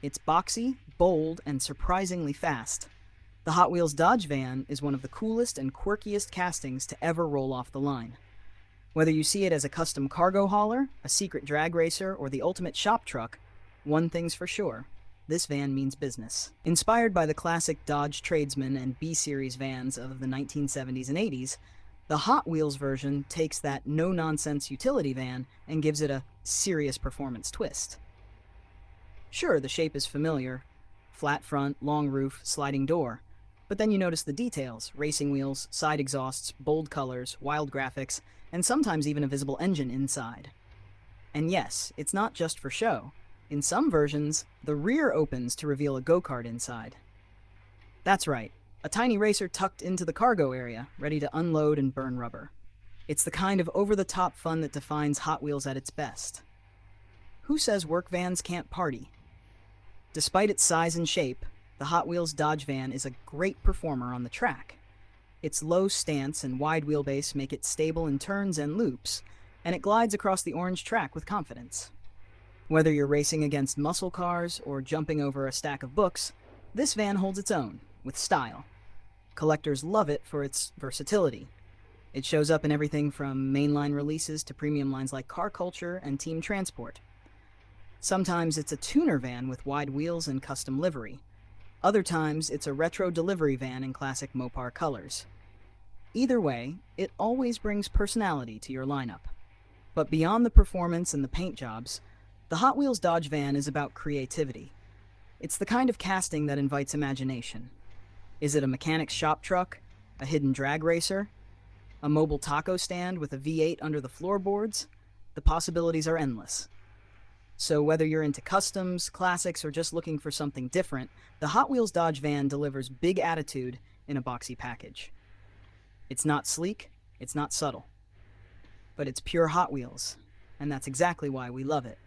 It's boxy, bold, and surprisingly fast. The Hot Wheels Dodge van is one of the coolest and quirkiest castings to ever roll off the line. Whether you see it as a custom cargo hauler, a secret drag racer, or the ultimate shop truck, one thing's for sure: this van means business. Inspired by the classic Dodge Tradesman and B-Series vans of the 1970s and 80s, the Hot Wheels version takes that no-nonsense utility van and gives it a serious performance twist. Sure, the shape is familiar: flat front, long roof, sliding door. But then you notice the details: racing wheels, side exhausts, bold colors, wild graphics, and sometimes even a visible engine inside. And yes, it's not just for show. In some versions, the rear opens to reveal a go-kart inside. That's right, a tiny racer tucked into the cargo area, ready to unload and burn rubber. It's the kind of over-the-top fun that defines Hot Wheels at its best. Who says work vans can't party? Despite its size and shape, the Hot Wheels Dodge van is a great performer on the track. Its low stance and wide wheelbase make it stable in turns and loops, and it glides across the orange track with confidence. Whether you're racing against muscle cars or jumping over a stack of books, this van holds its own, with style. Collectors love it for its versatility. It shows up in everything from mainline releases to premium lines like Car Culture and Team Transport. Sometimes it's a tuner van with wide wheels and custom livery. Other times it's a retro delivery van in classic Mopar colors. Either way, it always brings personality to your lineup. But beyond the performance and the paint jobs, the Hot Wheels Dodge van is about creativity. It's the kind of casting that invites imagination. Is it a mechanic's shop truck, a hidden drag racer, a mobile taco stand with a V8 under the floorboards? The possibilities are endless. So whether you're into customs, classics, or just looking for something different, the Hot Wheels Dodge van delivers big attitude in a boxy package. It's not sleek, it's not subtle, but it's pure Hot Wheels, and that's exactly why we love it.